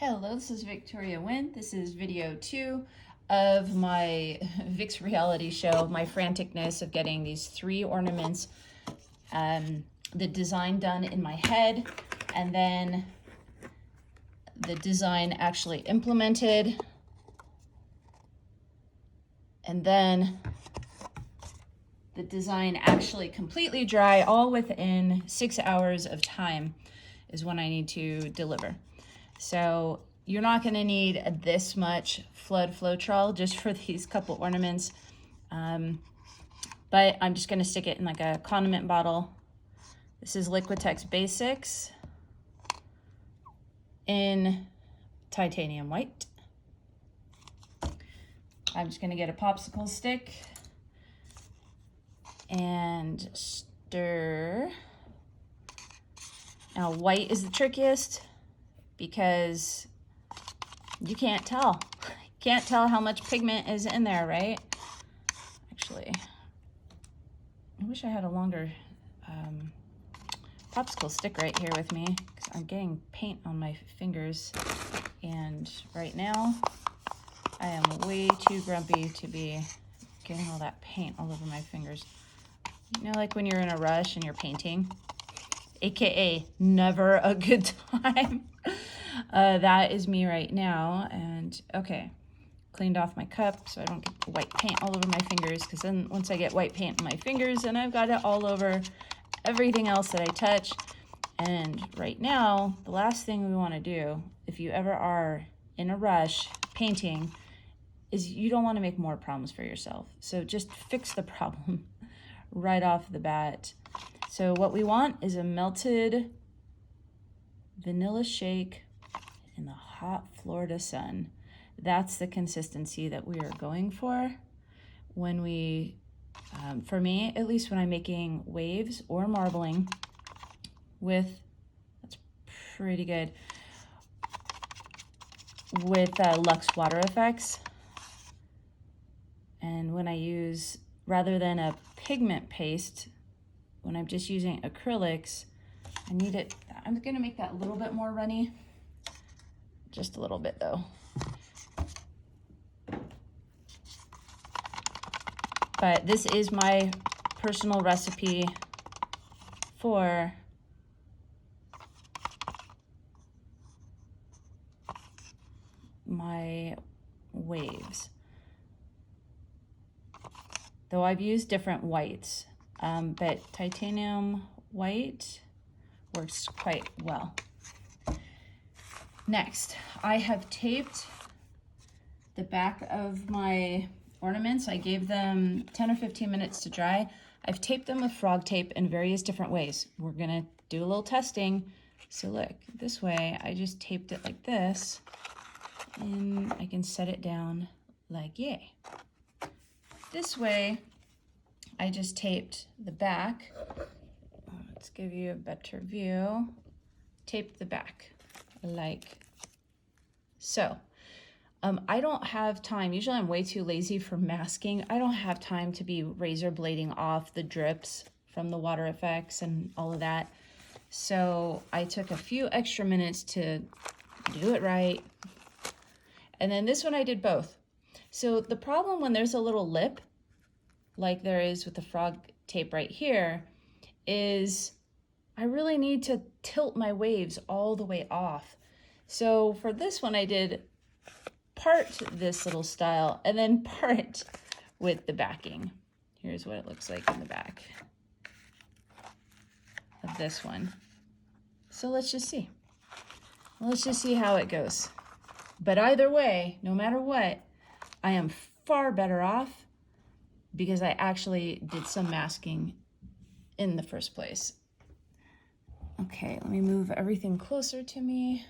Hello, this is Victoria Wynn. This is video 2 of my VIX reality show, my franticness of getting these 3 ornaments, the design done in my head, and then the design actually implemented, and then the design actually completely dry, all within 6 hours of time is when I need to deliver. So you're not going to need this much flood Floetrol just for these couple ornaments. But I'm just going to stick it in like a condiment bottle. This is Liquitex Basics in titanium white. I'm just going to get a popsicle stick and stir. Now white is the trickiest, because you can't tell. Can't tell how much pigment is in there, right? Actually, I wish I had a longer popsicle stick right here with me, because I'm getting paint on my fingers, and right now I am way too grumpy to be getting all that paint all over my fingers. You know, like when you're in a rush and you're painting, aka never a good time. That is me right now. And okay, cleaned off my cup so I don't get white paint all over my fingers, because then once I get white paint on my fingers, then I've got it all over everything else that I touch. And right now, the last thing we want to do, if you ever are in a rush painting, is you don't want to make more problems for yourself. So just fix the problem right off the bat. So what we want is a melted vanilla shake in the hot Florida sun. That's the consistency that we are going for when we, for me, at least when I'm making waves or marbling with, that's pretty good, with LUXE WaterFX. And when I use, rather than a pigment paste, when I'm just using acrylics, I need it, I'm gonna make that a little bit more runny. Just a little bit though. But this is my personal recipe for my waves. Though I've used different whites, but titanium white works quite well. Next, I have taped the back of my ornaments. I gave them 10 or 15 minutes to dry. I've taped them with frog tape in various different ways. We're gonna do a little testing. So look, this way, I just taped it like this, and I can set it down like yay. This way, I just taped the back. Let's give you a better view. Taped the back like so. I don't have time. Usually I'm way too lazy for masking. I don't have time to be razor blading off the drips from the water effects and all of that. So I took a few extra minutes to do it right. And then this one I did both. So the problem when there's a little lip, like there is with the frog tape right here, is I really need to tilt my waves all the way off. So for this one, I did part this little style and then part with the backing. Here's what it looks like in the back of this one. So let's just see. Let's just see how it goes. But either way, no matter what, I am far better off because I actually did some masking in the first place. Okay, let me move everything closer to me.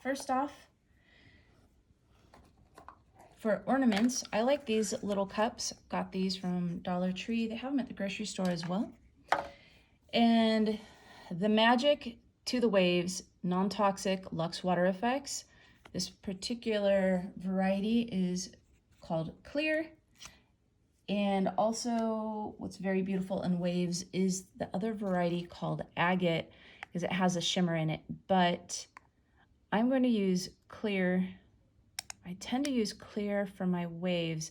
First off, for ornaments, I like these little cups. Got these from Dollar Tree. They have them at the grocery store as well. And the magic to the waves, non-toxic LUXE WaterFX. This particular variety is called Clear, And also what's very beautiful in waves is the other variety called agate, because it has a shimmer in it. But I'm going to use clear. I tend to use clear for my waves,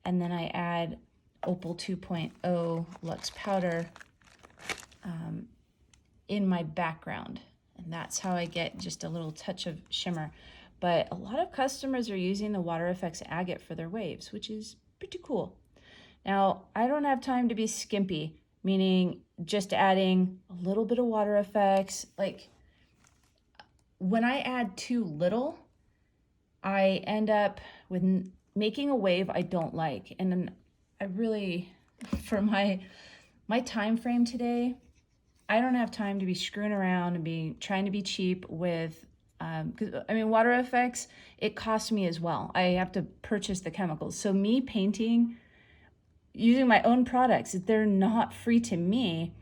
and then I add Opal 2.0 Luxe Powder in my background. And that's how I get just a little touch of shimmer. But a lot of customers are using the WaterFX agate for their waves, which is pretty cool. Now, I don't have time to be skimpy, meaning just adding a little bit of WaterFX. Like, when I add too little, I end up with making a wave I don't like. And then I really, for my time frame today, I don't have time to be screwing around and be trying to be cheap with, because I mean, WaterFX, it costs me as well. I have to purchase the chemicals. So me painting using my own products, they're not free to me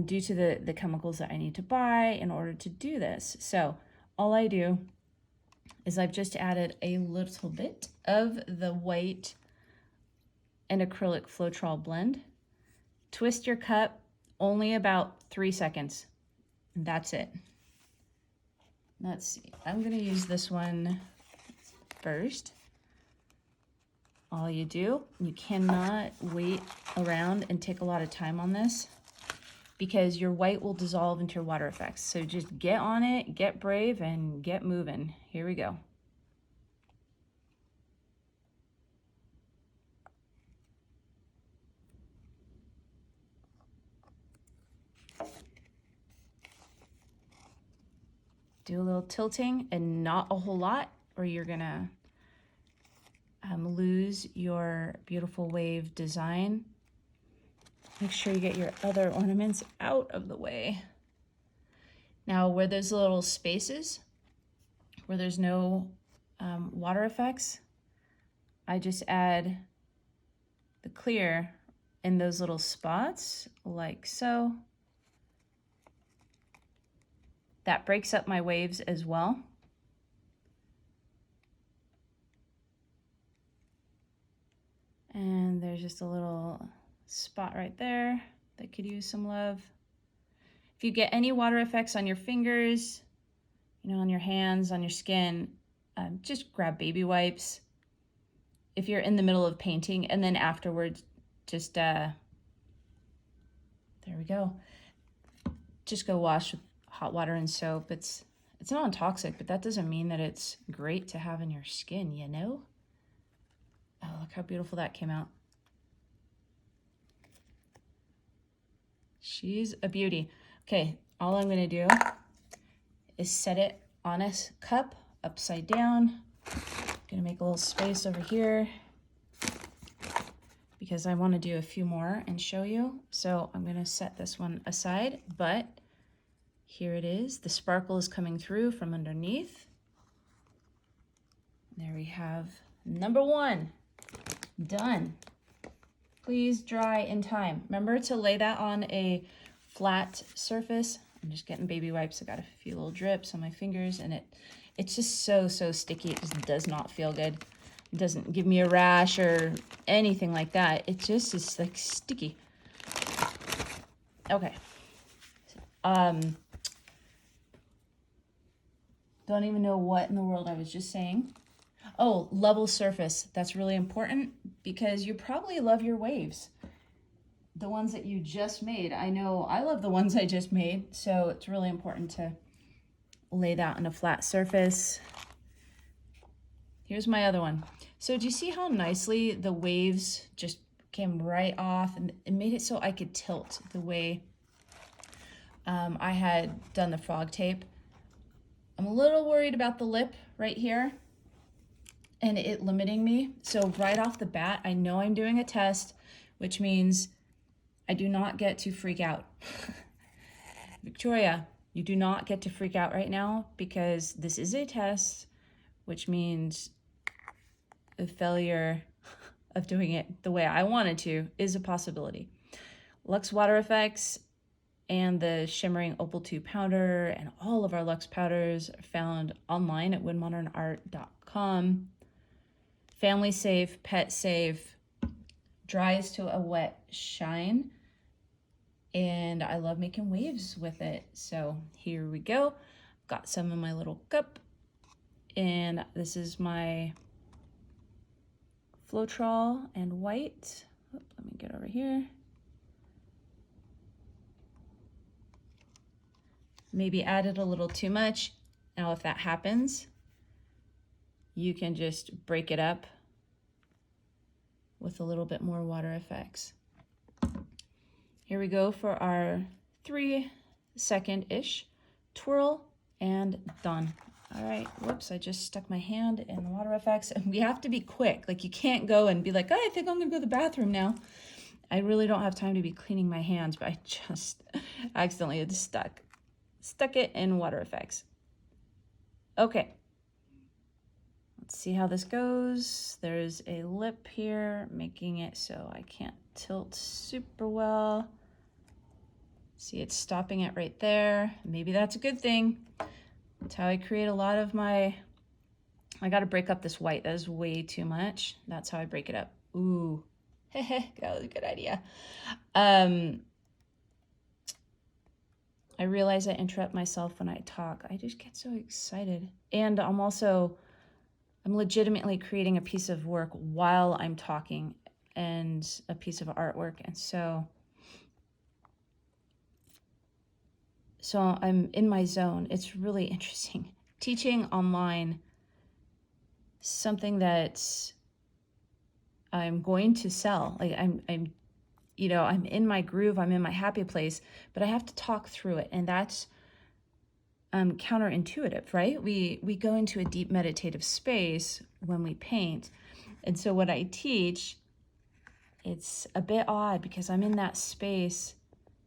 due to the chemicals that I need to buy in order to do this. So all I do is I've just added a little bit of the white and acrylic Floetrol blend. Twist your cup only about 3 seconds. And that's it. Let's see. I'm going to use this one first. All you do, you cannot wait around and take a lot of time on this because your white will dissolve into your WaterFX. So just get on it, get brave, and get moving. Here we go. Do a little tilting and not a whole lot, or you're gonna lose your beautiful wave design. Make sure you get your other ornaments out of the way. Now, where there's little spaces, where there's no WaterFX, I just add the clear in those little spots, like so. That breaks up my waves as well. And there's just a little spot right there that could use some love. If you get any WaterFX on your fingers, you know, on your hands, on your skin, just grab baby wipes. If you're in the middle of painting, and then afterwards, just, there we go. Just go wash with hot water and soap. It's non-toxic, but that doesn't mean that it's great to have in your skin, you know? Oh, look how beautiful that came out. She's a beauty. Okay, all I'm gonna do is set it on a cup upside down. Gonna make a little space over here because I wanna do a few more and show you. So I'm gonna set this one aside, but here it is. The sparkle is coming through from underneath. There we have number one, done. Please dry in time. Remember to lay that on a flat surface. I'm just getting baby wipes. I got a few little drips on my fingers, and it's just so sticky. It just does not feel good. It doesn't give me a rash or anything like that. It just is like sticky. Okay. Don't even know what in the world I was just saying. Oh, level surface. That's really important because you probably love your waves. The ones that you just made. I know I love the ones I just made, so it's really important to lay that on a flat surface. Here's my other one. So do you see how nicely the waves just came right off, and it made it so I could tilt the way I had done the frog tape. I'm a little worried about the lip right here and it limiting me. So right off the bat, I know I'm doing a test, which means I do not get to freak out. Victoria, you do not get to freak out right now because this is a test, which means a failure of doing it the way I wanted to is a possibility. LUXE WaterFX and the shimmering Opal 2 powder and all of our LUXE powders are found online at winmodernart.com. Family safe, pet safe, dries to a wet shine, and I love making waves with it. So here we go. Got some in my little cup, and this is my Floetrol and white. Let me get over here. Maybe added a little too much. Now if that happens, you can just break it up with a little bit more WaterFX. Here we go for our 3-second-ish twirl, and done. All right, whoops, I just stuck my hand in the WaterFX, and we have to be quick. Like, you can't go and be like, oh, I think I'm gonna go to the bathroom now. I really don't have time to be cleaning my hands, but I just accidentally had stuck it in WaterFX. Okay, let's see how this goes. There's a lip here, making it so I can't tilt super well. See, it's stopping it right there. Maybe that's a good thing. That's how I create a lot of my, I gotta break up this white. That is way too much. That's how I break it up. Ooh, that was a good idea. I realize I interrupt myself when I talk. I just get so excited. And I'm legitimately creating a piece of work while I'm talking, and a piece of artwork. And so I'm in my zone. It's really interesting. Teaching online, something that I'm going to sell. Like I'm in my groove, I'm in my happy place, but I have to talk through it. And that's counterintuitive, right? We go into a deep meditative space when we paint. And so what I teach, it's a bit odd because I'm in that space,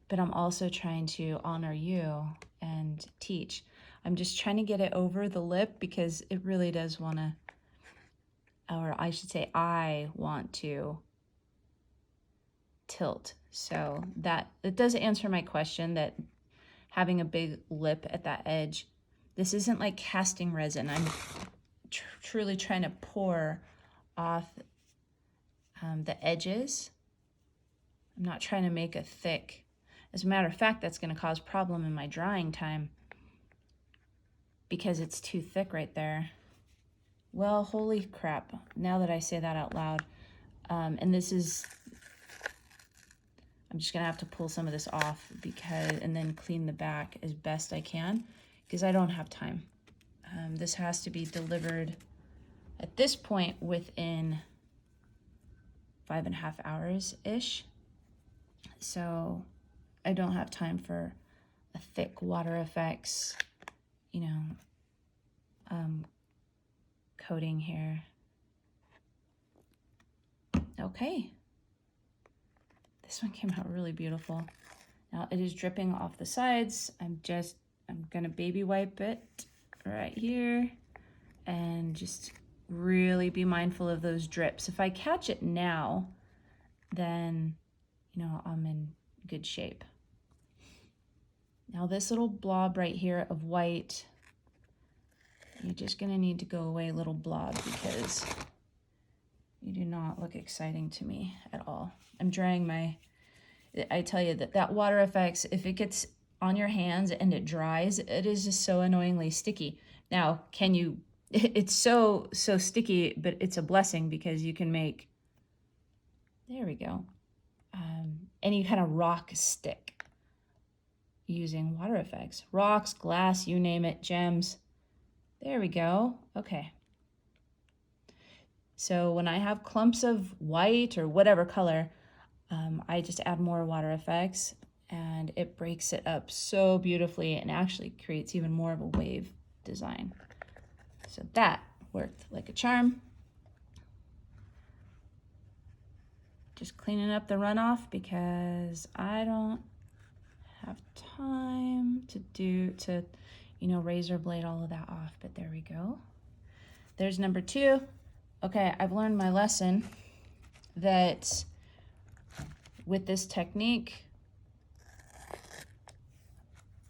but I'm also trying to honor you and teach. I'm just trying to get it over the lip because it really does want to, or I should say I want to tilt. So that, it does answer my question that having a big lip at that edge, this isn't like casting resin. I'm truly trying to pour off the edges. I'm not trying to make a thick. As a matter of fact, that's going to cause problem in my drying time because it's too thick right there. Well, holy crap, now that I say that out loud. And this is, I'm just going to have to pull some of this off and then clean the back as best I can because I don't have time. This has to be delivered at this point within 5.5 hours-ish. So I don't have time for a thick WaterFX, coating here. Okay. This one came out really beautiful. Now it is dripping off the sides. I'm gonna baby wipe it right here and just really be mindful of those drips. If I catch it now, then, I'm in good shape. Now this little blob right here of white, you're just gonna need to go away, little blob, because you do not look exciting to me at all. I'm drying I tell you that WaterFX, if it gets on your hands and it dries, it is just so annoyingly sticky. Now, it's so sticky, but it's a blessing because you can make, there we go, any kind of rock stick using WaterFX. Rocks, glass, you name it, gems. There we go. Okay. So when I have clumps of white or whatever color, I just add more WaterFX and it breaks it up so beautifully and actually creates even more of a wave design. So that worked like a charm. Just cleaning up the runoff because I don't have time to razor blade all of that off, but there we go. There's number 2. Okay, I've learned my lesson that with this technique,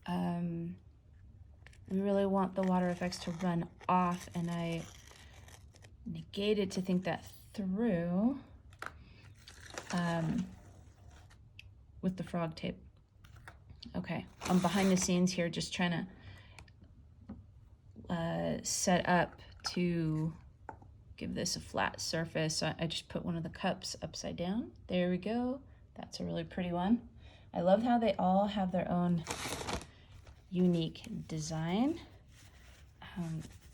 we really want the WaterFX to run off, and I negated to think that through. with the frog tape. Okay, I'm behind the scenes here just trying to set up to give this a flat surface. So I just put one of the cups upside down. There we go. That's a really pretty one. I love how they all have their own unique design.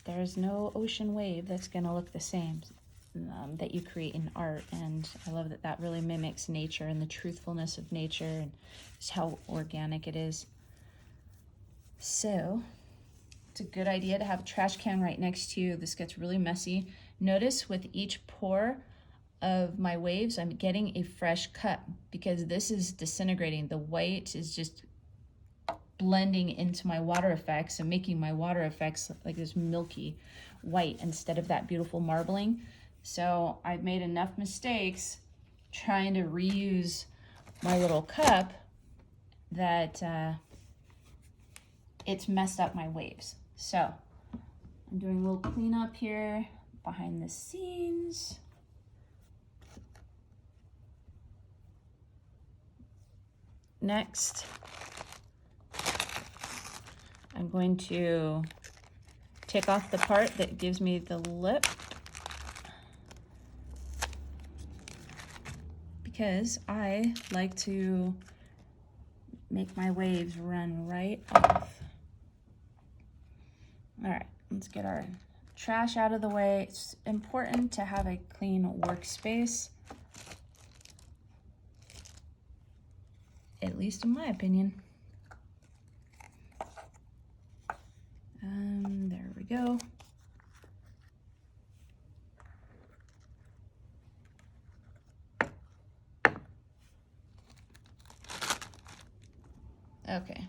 There's no ocean wave that's gonna look the same that you create in art, and I love that that really mimics nature and the truthfulness of nature and just how organic it is. So it's a good idea to have a trash can right next to you. This gets really messy. Notice with each pour of my waves, I'm getting a fresh cut because this is disintegrating. The white is just blending into my water effects and making my water effects like this milky white instead of that beautiful marbling. So I've made enough mistakes trying to reuse my little cup that it's messed up my waves. So I'm doing a little cleanup here behind the scenes. Next, I'm going to take off the part that gives me the lip because I like to make my waves run right off. All right, let's get our trash out of the way. It's important to have a clean workspace, at least in my opinion. There we go. Okay.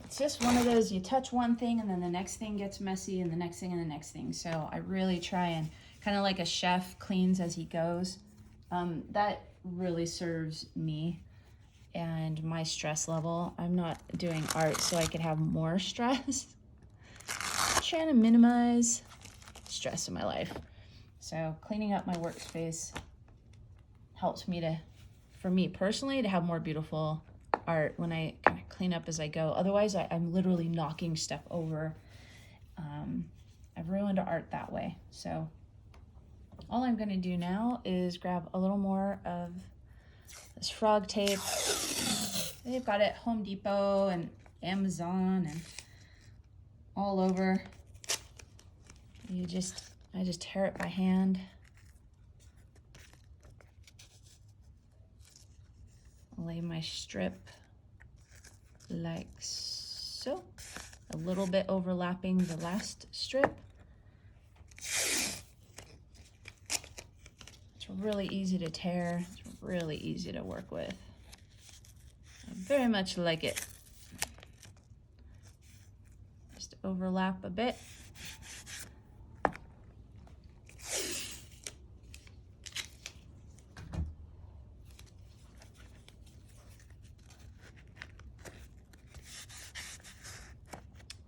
It's just one of those, you touch one thing and then the next thing gets messy and the next thing and the next thing. So I really try and kind of like a chef cleans as he goes. That really serves me and my stress level. I'm not doing art so I could have more stress. Trying to minimize stress in my life. So cleaning up my workspace helps me to, for me personally, to have more beautiful art when I kind of clean up as I go. Otherwise, I'm literally knocking stuff over. I've ruined art that way. So all I'm going to do now is grab a little more of this frog tape. They've got it at Home Depot and Amazon and all over. I just tear it by hand. Lay my strip like so, a little bit overlapping the last strip. It's really easy to tear. It's really easy to work with. I very much like it. Just overlap a bit.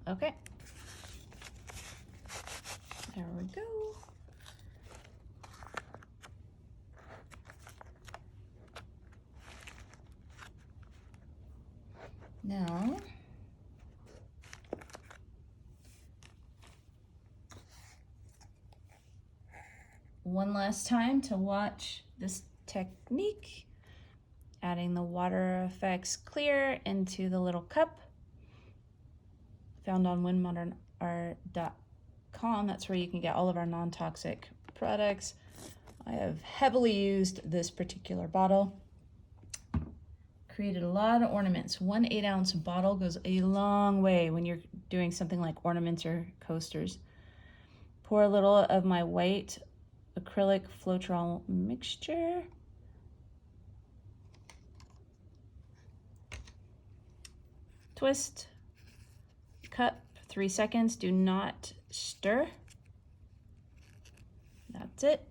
Okay, there we go. Now, one last time to watch this technique, adding the WaterFX clear into the little cup. Found on windmodernart.com. That's where you can get all of our non-toxic products. I have heavily used this particular bottle. Created a lot of ornaments. 1 8-ounce bottle goes a long way when you're doing something like ornaments or coasters. Pour a little of my white acrylic Floetrol mixture. Twist. Cup, 3 seconds, do not stir. That's it.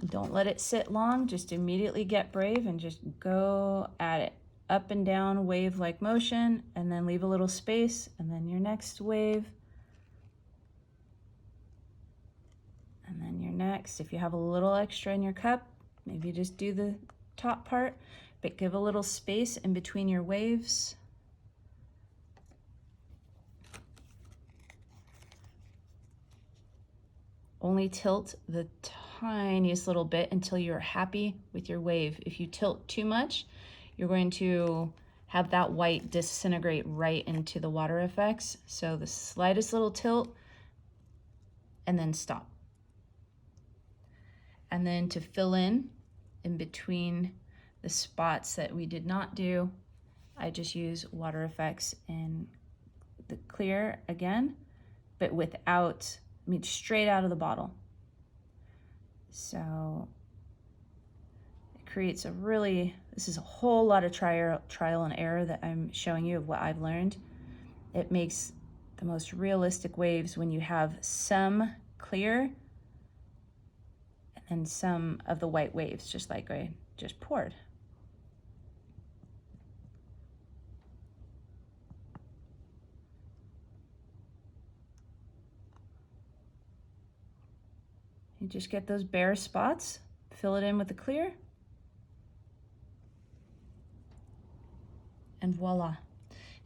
Don't let it sit long, just immediately get brave and just go at it. Up and down wave-like motion, and then leave a little space, and then your next wave, and then your next. If you have a little extra in your cup, maybe just do the top part, but give a little space in between your waves. Only tilt the tiniest little bit until you're happy with your wave. If you tilt too much, you're going to have that white disintegrate right into the water effects. So the slightest little tilt and then stop. And then to fill in between the spots that we did not do, I just use water effects in the clear again, but without, I mean, straight out of the bottle. So it creates a really, this is a whole lot of trial and error that I'm showing you of what I've learned. It makes the most realistic waves when you have some clear and some of the white waves, just like I just poured. You just get those bare spots, fill it in with the clear, and voila.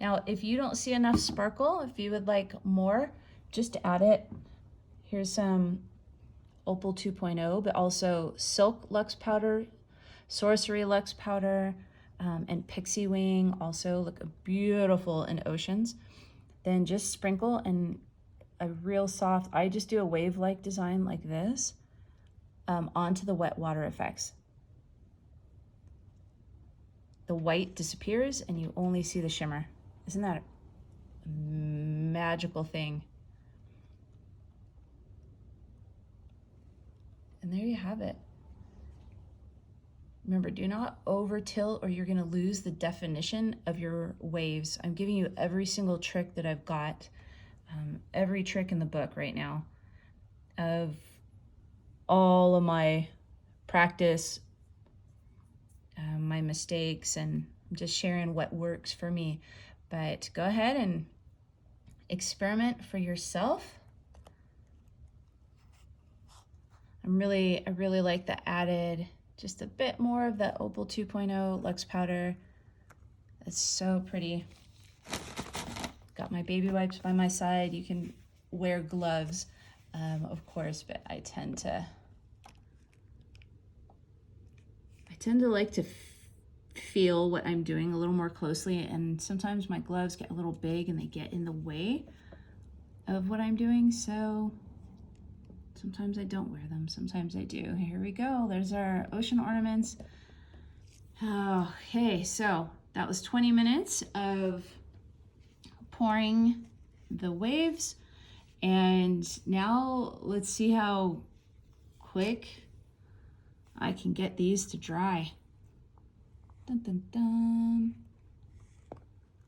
Now, if you don't see enough sparkle, if you would like more, just add it. Here's some Opal 2.0, but also Silk Luxe Powder, Sorcery Luxe Powder, and Pixie Wing also look beautiful in oceans. Then just sprinkle and a real soft, I just do a wave-like design like this onto the wet water effects. The white disappears and you only see the shimmer. Isn't that a magical thing? And there you have it. Remember, do not over tilt or you're gonna lose the definition of your waves. I'm giving you every single trick that I've got, every trick in the book right now of all of my practice, my mistakes, and I'm just sharing what works for me. But go ahead and experiment for yourself. I really like the added, just a bit more of the Opal 2.0 Luxe Powder. It's so pretty. Got my baby wipes by my side. You can wear gloves, of course, but I tend to like to feel what I'm doing a little more closely, and sometimes my gloves get a little big and they get in the way of what I'm doing, so sometimes I don't wear them, sometimes I do. Here we go, there's our ocean ornaments. Okay, so that was 20 minutes of pouring the waves, and now let's see how quick I can get these to dry. Dun, dun, dun.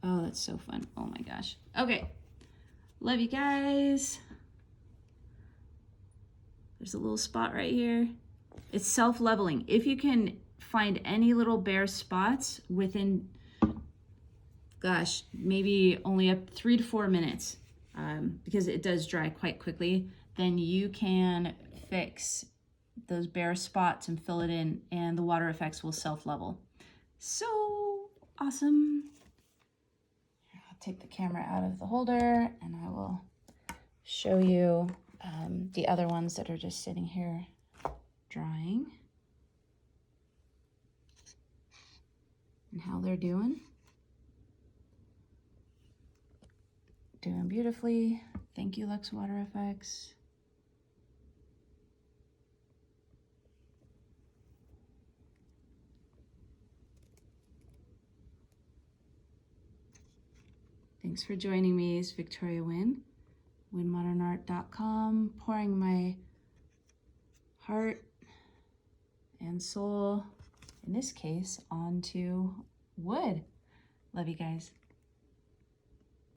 Oh, that's so fun. Oh my gosh. Okay, love you guys. There's a little spot right here. It's self-leveling. If you can find any little bare spots within, gosh, maybe only up 3 to 4 minutes, because it does dry quite quickly, then you can fix those bare spots and fill it in, and the water effects will self-level. So awesome. I'll take the camera out of the holder and I will show you the other ones that are just sitting here drying and how they're doing. Doing beautifully. Thank you, LUXE WaterFX. Thanks for joining me. It's Victoria Wynn, WynnModernArt.com, pouring my heart and soul, in this case, onto wood. Love you guys.